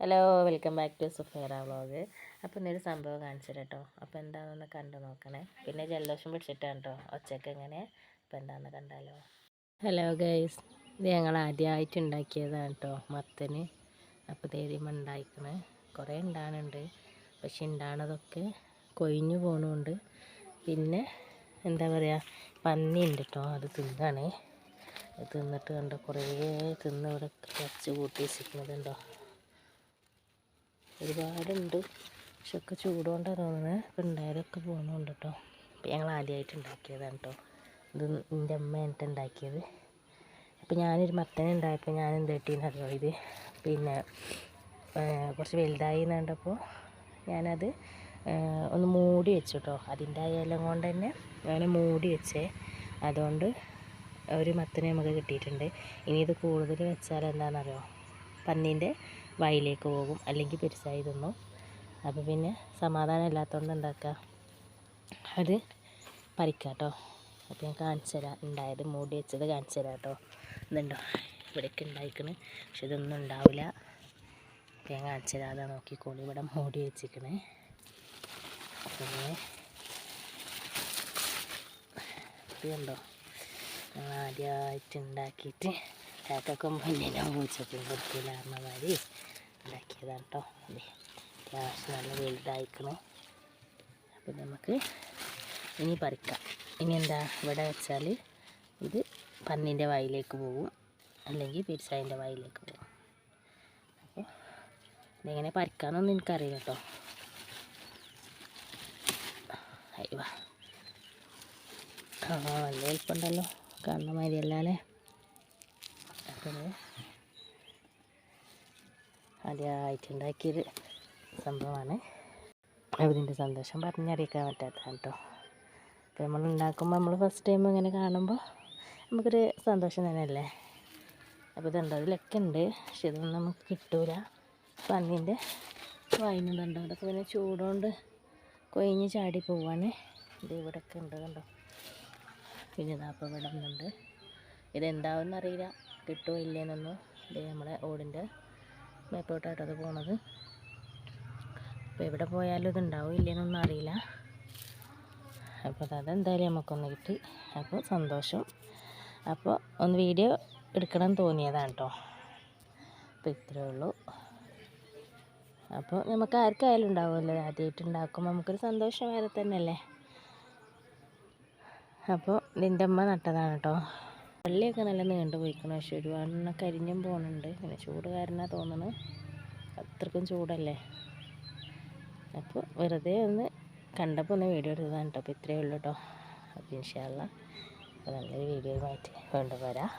Hello, welcome back to സുഫേറ vlog. അപ്പോൾ ഇന്നൊരു സംഭവം കാണിച്ചു തരാം കേട്ടോ. അപ്പോൾ എന്താണെന്ന് കണ്ടു നോക്കണേ. പിന്നെ ജലദോഷം പിടിച്ചിട്ടാണ് കേട്ടോ ഒച്ചയ്ക്ക് എങ്ങനെ. അപ്പോൾ എന്താണെന്ന് കണ്ടാലോ. ഹലോ ഗൈസ്, ഇത് ഞങ്ങൾ ആദ്യമായിട്ട് ഉണ്ടാക്കിയതാണ് കേട്ടോ മത്തന്. അപ്പോൾ തേതിമ ഉണ്ടായിക്കണേ കുറേ ഉണ്ടാകുന്നുണ്ട്. പക്ഷെ ഉണ്ടാകണതൊക്കെ കൊഴിഞ്ഞു പോകണമുണ്ട്. പിന്നെ എന്താ പറയുക, പന്നി ഉണ്ട് കേട്ടോ, അത് തിന്നാണേ. തിന്നിട്ട് കണ്ടോ കുറേ തിന്ന് ഇവിടെ കച്ച് കൂട്ടി വെച്ചിരിക്കുന്നതുണ്ടോ. ഒരുപാടുണ്ട്, പക്ഷെ ഒക്കെ ചൂടുകൊണ്ടാണ് തോന്നുന്നത്. ഇപ്പം ഉണ്ടായതൊക്കെ പോകുന്നുണ്ട് കേട്ടോ. ഇപ്പം ഞങ്ങൾ ആദ്യമായിട്ട് ഉണ്ടാക്കിയതാണ് കേട്ടോ. ഇത് എൻ്റെ അമ്മ എന്നിട്ട് ഉണ്ടാക്കിയത്. അപ്പോൾ ഞാനൊരു മത്തനെ ഉണ്ടായപ്പോൾ ഞാൻ എന്ത് കിട്ടിയെന്നറിയോ, ഇത് പിന്നെ കുറച്ച് വലുതായി എന്ന് കണ്ടപ്പോൾ ഞാനത് ഒന്ന് മൂടി വെച്ചു കേട്ടോ. അതിൻ്റെ ഇല കൊണ്ട് തന്നെ ഞാൻ മൂടി വെച്ചേ. അതുകൊണ്ട് ഒരു മത്തനെ നമുക്ക് കിട്ടിയിട്ടുണ്ട്. ഇനി ഇത് കൂടുതൽ വെച്ചാൽ എന്താണെന്നറിയോ, പന്നീൻ്റെ വായിലേക്ക് പോകും, അല്ലെങ്കിൽ പെരുസായി തിന്നും. അപ്പോൾ പിന്നെ സമാധാനം ഇല്ലാത്തതുകൊണ്ട് ഉണ്ടാക്കുക, അത് പറിക്കാം കേട്ടോ. അപ്പോൾ ഞാൻ കാണിച്ചു തരാം, ഉണ്ടായത് മൂടി വെച്ചത് കാണിച്ചു തരാം കേട്ടോ. ഇതുണ്ടോ, ഇവിടേക്ക് ഉണ്ടായിക്കണ്, പക്ഷെ ഇതൊന്നും ഉണ്ടാവില്ല. അപ്പോൾ ഞാൻ കാണിച്ചു തരാം, അതാ നോക്കിക്കോളി, ഇവിടെ മൂടി വെച്ചിരിക്കണേ. പിന്നെ ഇതുണ്ടോ, ഞങ്ങൾ ആദ്യമായിട്ട് ഉണ്ടാക്കിയിട്ട് കാക്കൊക്കെ മുന്നിലും പൂച്ചക്കും കൊടുക്കില്ല പറഞ്ഞ മാതിരി ഉണ്ടാക്കിയതാണ് കേട്ടോ. അതെ, അത്യാവശ്യം നല്ല വലുതായിക്കണം. അപ്പം നമുക്ക് ഇനി പറിക്കാം. ഇനി എന്താ ഇവിടെ വെച്ചാൽ ഇത് പന്നീൻ്റെ വായിലേക്ക് പോകും, അല്ലെങ്കിൽ പെരുസായിൻ്റെ വായിലേക്ക് പോകും. അപ്പോൾ ഇതെങ്ങനെ പറിക്കാമെന്നൊന്നും എനിക്കറിയില്ല കേട്ടോ. അയ്യോ, നല്ല എളുപ്പമുണ്ടല്ലോ, കാണുന്ന മാതിരിയല്ലേ. അപ്പോൾ ആദ്യമായിട്ടുണ്ടാക്കിയൊരു സംഭവമാണ്. അതിൻ്റെ സന്തോഷം പറഞ്ഞറിയിക്കാൻ പറ്റാത്ത കേട്ടോ. അപ്പോൾ നമ്മൾ ഉണ്ടാക്കുമ്പോൾ നമ്മൾ ഫസ്റ്റ് ടൈം ഇങ്ങനെ കാണുമ്പോൾ നമുക്കൊരു സന്തോഷം തന്നെയല്ലേ. അപ്പോൾ ഇതുണ്ട്, അതിലൊക്കെ ഉണ്ട്, പക്ഷെ ഇതൊന്നും നമുക്ക് കിട്ടൂല. പന്നീൻ്റെ വായിനുണ്ടോ, അതൊക്കെ പിന്നെ ചൂടുകൊണ്ട് കൊഴിഞ്ഞ് ചാടി പോവാണ്. ഇത് ഇവിടെയൊക്കെ ഉണ്ട് കണ്ടോ. പിന്നെ ഇതാ അപ്പോൾ ഇവിടെ ഒന്നുണ്ട്. ഇതെന്താവെന്ന് അറിയില്ല, കിട്ടുമോ ഇല്ലേന്നൊന്നും. ഇത് നമ്മളെ ഓടിൻ്റെ മേപ്പോട്ടാട്ടോ അത് പോണത്. അപ്പോൾ എവിടെ പോയാലും ഇതുണ്ടാവും ഇല്ലേന്നൊന്നും അറിയില്ല. അപ്പോൾ അതെന്തായാലും നമുക്കൊന്ന് കിട്ടി, അപ്പോൾ സന്തോഷം. അപ്പോൾ ഒന്ന് വീഡിയോ എടുക്കണം തോന്നിയതാണ് കേട്ടോ. അപ്പോൾ ഇത്രയേ ഉള്ളൂ. അപ്പോൾ നമുക്ക് ആർക്കായാലും ഉണ്ടാവുമല്ലോ, ആദ്യമായിട്ട് ഉണ്ടാക്കുമ്പോൾ നമുക്കൊരു സന്തോഷം വേറെ തന്നെയല്ലേ. അപ്പോൾ ഇതിൻ്റെ അമ്മ നട്ടതാണ് കേട്ടോ. വള്ളിയൊക്കെ നല്ല നീണ്ടു പോയിക്കണം, പക്ഷെ ഒരുപാടെണ്ണം കരിഞ്ഞും പോകുന്നുണ്ട്. പിന്നെ ചൂട് കാരണമാണ് തോന്നുന്നത്, അത്രക്കും ചൂടല്ലേ. അപ്പോൾ വെറുതെ ഒന്ന് കണ്ടപ്പോൾ ഒന്ന് വീഡിയോ എടുത്തതാണ് കേട്ടോ. അപ്പോൾ ഇത്രയേ ഉള്ളൂ കേട്ടോ. അപ്പോൾ ഇൻഷാ അല്ലാഹ് നല്ലൊരു വീഡിയോയുമായിട്ട് വീണ്ടും വരാം.